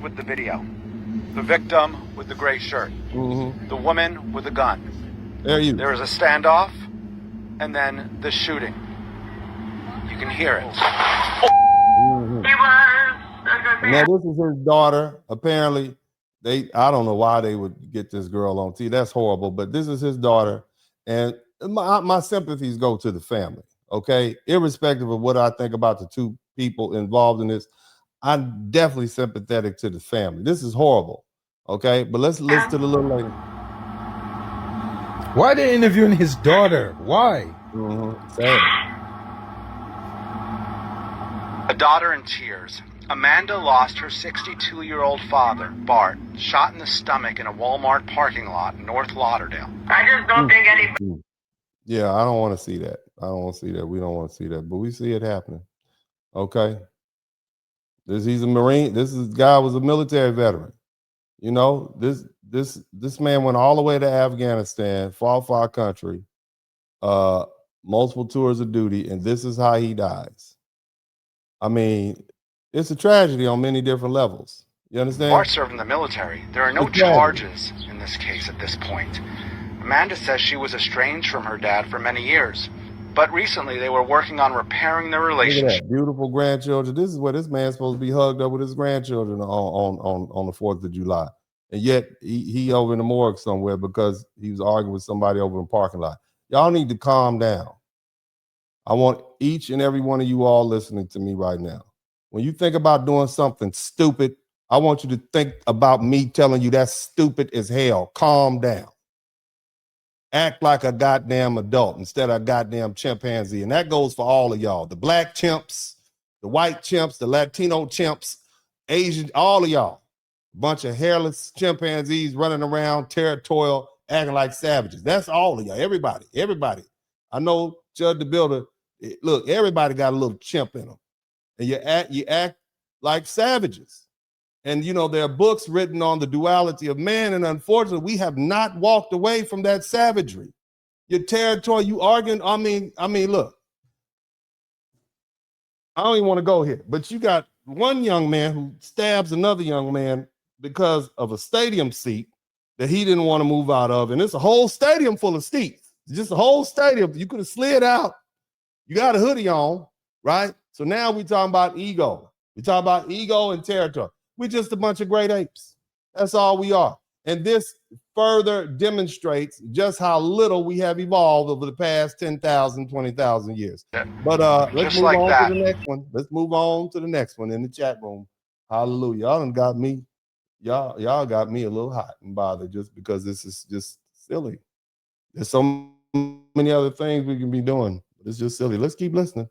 with the video. The victim with the gray shirt. The woman with the gun. There you. There is a standoff, and then the shooting. You can hear it. Now this is his daughter. Apparently, I don't know why they would get this girl on TV. That's horrible. But this is his daughter, and my sympathies go to the family. Okay, irrespective of what I think about the two people involved in this, I'm definitely sympathetic to the family. This is horrible. Okay, but let's listen to the little lady. Why they interviewing his daughter? Why? A daughter in tears. Amanda lost her 62-year-old father, Bart, shot in the stomach in a Walmart parking lot in North Lauderdale. I just don't think any. Yeah, I don't want to see that. I don't want to see that. We don't want to see that, but we see it happening. Okay. He's a Marine. This guy was a military veteran. You know, this man went all the way to Afghanistan, fought for our country, multiple tours of duty, and this is how he dies. I mean, it's a tragedy on many different levels. You understand? Bart served in the military. There are no charges in this case at this point. Amanda says she was estranged from her dad for many years, but recently they were working on repairing their relationship. Look at that. Beautiful grandchildren. This is where this man's supposed to be hugged up with his grandchildren on the 4th of July. And yet he over in the morgue somewhere because he was arguing with somebody over in the parking lot. Y'all need to calm down. I want each and every one of you all listening to me right now. When you think about doing something stupid, I want you to think about me telling you that's stupid as hell. Calm down. Act like a goddamn adult instead of a goddamn chimpanzee. And that goes for all of y'all. The black chimps, the white chimps, the Latino chimps, Asian, all of y'all. Bunch of hairless chimpanzees running around, territorial, acting like savages. That's all of y'all. Everybody. I know Judd the Builder. Look, everybody got a little chimp in them. And you act like savages. And, you know, there are books written on the duality of man. And unfortunately, we have not walked away from that savagery. Your territory, you arguing. I mean, look, I don't even want to go here, but you got one young man who stabs another young man because of a stadium seat that he didn't want to move out of. And it's a whole stadium full of seats. Just a whole stadium. You could have slid out. You got a hoodie on, right? So now we're talking about ego. We're talking about ego and territory. We're just a bunch of great apes. That's all we are. And this further demonstrates just how little we have evolved over the past 10,000, 20,000 years. But let's move on to the next one. Let's move on to the next one in the chat room. Hallelujah. Y'all done got me. Y'all got me a little hot and bothered just because this is just silly. There's so many other things we can be doing. It's just silly. Let's keep listening.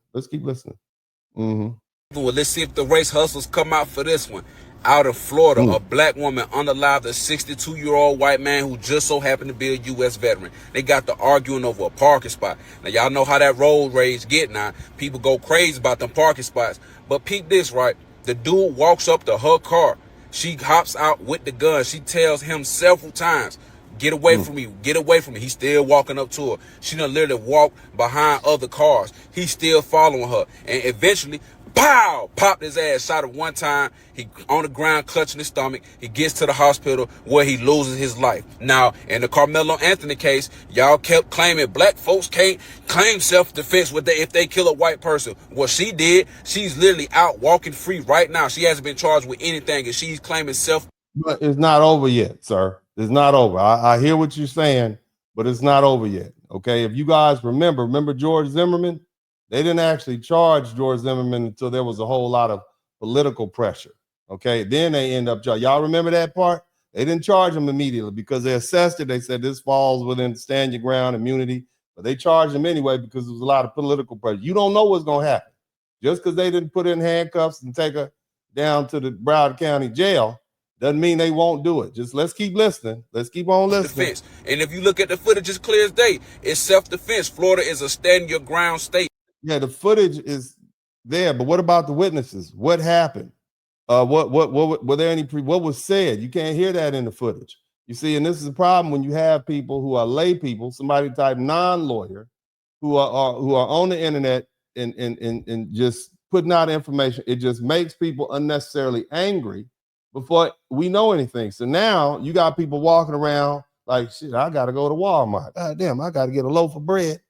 Well, let's see if the race hustlers come out for this one. Out of Florida, a black woman unalived a 62-year-old white man who just so happened to be a U.S. veteran. They got to arguing over a parking spot. Now, y'all know how that road rage get now. People go crazy about them parking spots. But peep this, right? The dude walks up to her car. She hops out with the gun. She tells him several times, get away from me, get away from me. He's still walking up to her. She done literally walked behind other cars. He's still following her. And eventually, pow, popped his ass, shot him one time. He on the ground, clutching his stomach. He gets to the hospital where he loses his life. Now, in the Carmelo Anthony case, y'all kept claiming black folks can't claim self-defense if they kill a white person. What she did, she's literally out walking free right now. She hasn't been charged with anything, and she's claiming self. But it's not over yet, sir. It's not over. I hear what you're saying, but it's not over yet. Okay, if you guys remember George Zimmerman? They didn't actually charge George Zimmerman until there was a whole lot of political pressure. Okay, then they end up charging. Y'all remember that part? They didn't charge him immediately because they assessed it. They said this falls within stand your ground immunity, but they charged him anyway because there was a lot of political pressure. You don't know what's going to happen. Just because they didn't put in handcuffs and take her down to the Broward County jail doesn't mean they won't do it. Just let's keep listening. Let's keep on listening. Defense. And if you look at the footage, it's clear as day. It's self-defense. Florida is a stand your ground state. Yeah, the footage is there, but what about the witnesses? What happened? What were there any what was said? You can't hear that in the footage. You see, and this is a problem when you have people who are lay people, somebody type non-lawyer, who are on the internet and just putting out information. It just makes people unnecessarily angry before we know anything. So now you got people walking around like, shit, I got to go to Walmart. God damn, I got to get a loaf of bread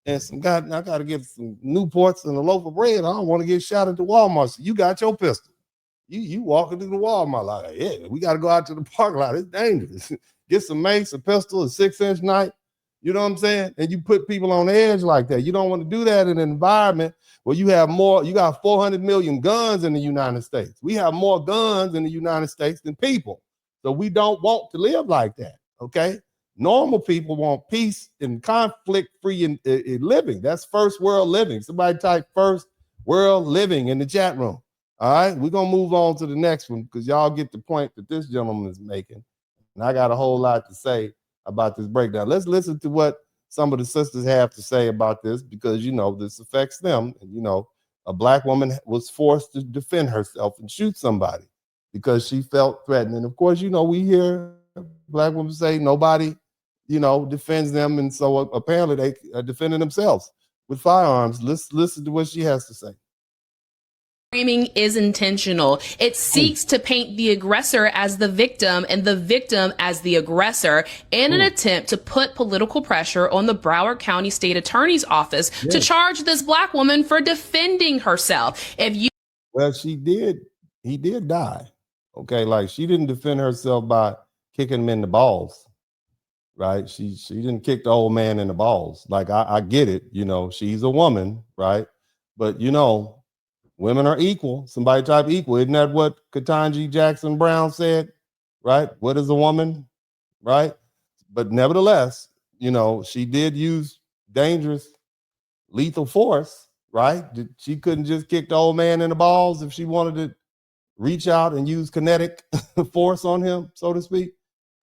and I got to get some Newports and a loaf of bread. I don't want to get shot at the Walmart. So you got your pistol. You walking through the Walmart like, yeah, we got to go out to the parking lot. It's dangerous. Get some mace, a pistol, a 6-inch knife. You know what I'm saying? And you put people on edge like that. You don't want to do that in an environment where you got 400 million guns in the United States. We have more guns in the United States than people. So we don't want to live like that, okay? Normal people want peace and conflict-free living. That's first world living. Somebody type first world living in the chat room. All right, we're going to move on to the next one because y'all get the point that this gentleman is making. And I got a whole lot to say about this breakdown. Let's listen to what some of the sisters have to say about this because, you know, this affects them. And, you know, a black woman was forced to defend herself and shoot somebody because she felt threatened. And, of course, you know, we hear black women say nobody, you know, defends them. And so apparently they are defending themselves with firearms. Let's listen to what she has to say. Framing is intentional. It seeks to paint the aggressor as the victim and the victim as the aggressor in an attempt to put political pressure on the Broward County State Attorney's Office to charge this black woman for defending herself. Well, he did die. Okay, like she didn't defend herself by kicking him in the balls, right? She didn't kick the old man in the balls. Like I get it, you know, she's a woman, right? But you know, women are equal. Somebody type equal. Isn't that what Ketanji Jackson Brown said? Right? What is a woman? Right? But nevertheless, you know, she did use dangerous, lethal force, right? She couldn't just kick the old man in the balls if she wanted to reach out and use kinetic force on him, so to speak.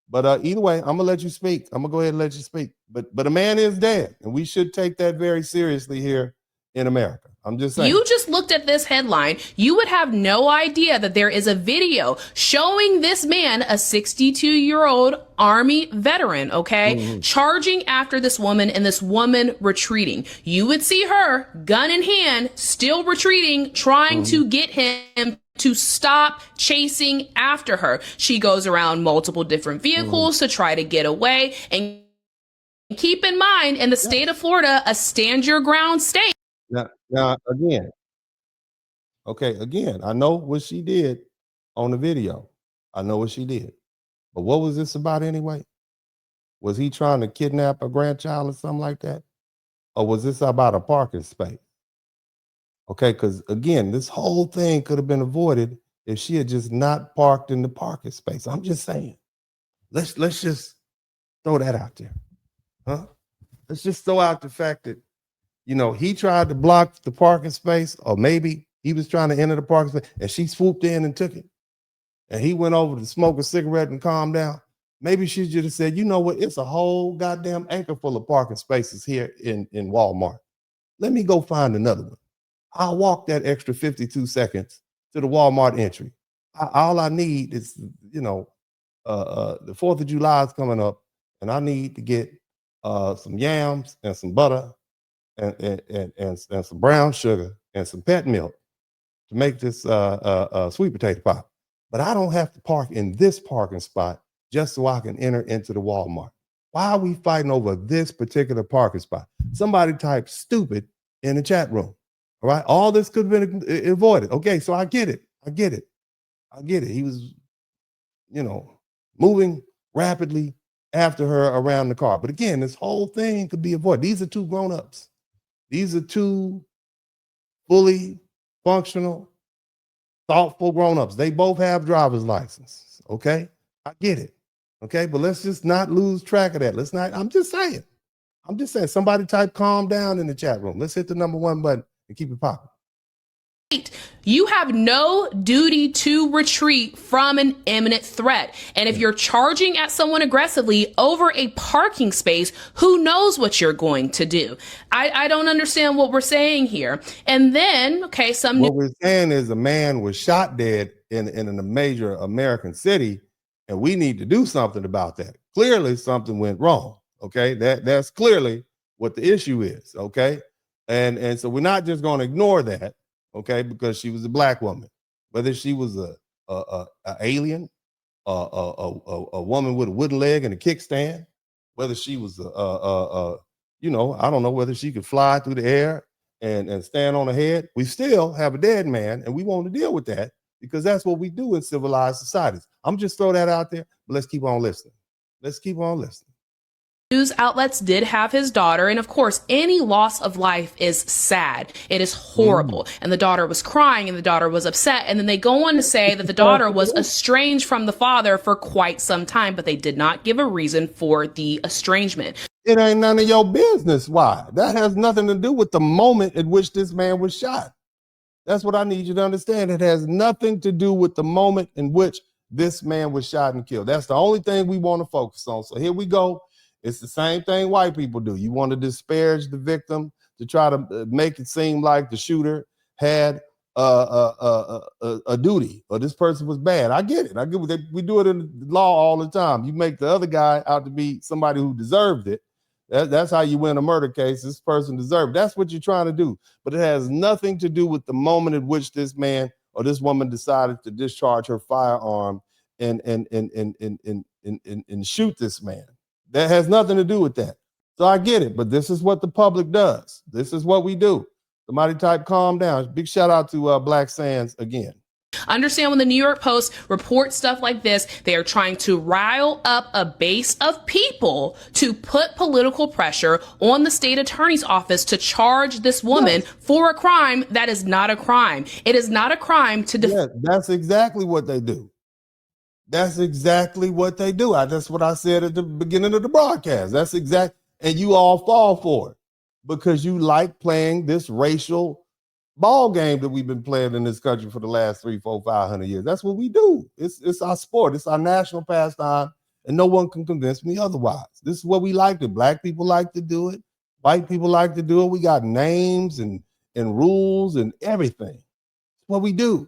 But either way, I'm gonna let you speak. I'm gonna go ahead and let you speak. But a man is dead, and we should take that very seriously here in America. I'm just saying. You just looked at this headline. You would have no idea that there is a video showing this man, a 62-year-old Army veteran, okay, charging after this woman and this woman retreating. You would see her, gun in hand, still retreating, trying to get him to stop chasing after her. She goes around multiple different vehicles to try to get away. And keep in mind, in the state of Florida, a stand your ground state. Now again, I know what she did on the video. I know what she did. But what was this about anyway? Was he trying to kidnap a grandchild or something like that? Or was this about a parking space? Okay, because again, this whole thing could have been avoided if she had just not parked in the parking space. I'm just saying. Let's just throw that out there. Huh? Let's just throw out the fact that, you know, he tried to block the parking space, or maybe he was trying to enter the parking space and she swooped in and took it. And he went over to smoke a cigarette and calm down. Maybe she should have said, you know what? It's a whole goddamn acre full of parking spaces here in Walmart. Let me go find another one. I'll walk that extra 52 seconds to the Walmart entry. All I need is, you know, the 4th of July is coming up and I need to get some yams and some butter and some brown sugar and some pet milk to make this sweet potato pie. But I don't have to park in this parking spot just so I can enter into the Walmart. Why are we fighting over this particular parking spot? Somebody type stupid in the chat room. All right. All this could have been avoided. Okay. So I get it. He was, you know, moving rapidly after her around the car. But again, this whole thing could be avoided. These are two grown-ups. These are two fully functional, thoughtful grown-ups. They both have driver's license. Okay. I get it. Okay. But let's just not lose track of that. I'm just saying, somebody type calm down in the chat room. Let's hit the number 1 button and keep it popping. You have no duty to retreat from an imminent threat. And if you're charging at someone aggressively over a parking space, who knows what you're going to do? I don't understand what we're saying here. And then, okay, what we're saying is a man was shot dead in a major American city, and we need to do something about that. Clearly something went wrong. Okay, that's clearly what the issue is. Okay. And so we're not just going to ignore that, okay, because she was a black woman. Whether she was a a alien, a woman with a wooden leg and a kickstand, whether she was you know, I don't know whether she could fly through the air and stand on her head. We still have a dead man, and we want to deal with that because that's what we do in civilized societies. I'm just throw that out there, but let's keep on listening. Let's keep on listening. News outlets did have his daughter, and of course, any loss of life is sad. It is horrible. And the daughter was crying, and the daughter was upset. And then they go on to say that the daughter was estranged from the father for quite some time, but they did not give a reason for the estrangement. It ain't none of your business. Why? That has nothing to do with the moment at which this man was shot. That's what I need you to understand. It has nothing to do with the moment in which this man was shot and killed. That's the only thing we want to focus on. So here we go. It's the same thing white people do. You want to disparage the victim to try to make it seem like the shooter had a duty or this person was bad. I get it. I get it. We do it in the law all the time. You make the other guy out to be somebody who deserved it. That's how you win a murder case. This person deserved. That's what you're trying to do. But it has nothing to do with the moment in which this man or this woman decided to discharge her firearm and shoot this man. That has nothing to do with that. So I get it, but this is what the public does. This is what we do. Somebody type calm down. Big shout out to Black Sands again. Understand when the New York Post reports stuff like this, they are trying to rile up a base of people to put political pressure on the state attorney's office to charge this woman for a crime that is not a crime. It is not a crime to that's exactly what they do. That's exactly what they do. That's what I said at the beginning of the broadcast. That's exact, and you all fall for it because you like playing this racial ball game that we've been playing in this country for the last 300, 400, 500 years. That's what we do. It's our sport. It's our national pastime, and no one can convince me otherwise. This is what we like to. Black people like to do it. White people like to do it. We got names and rules and everything. It's what we do.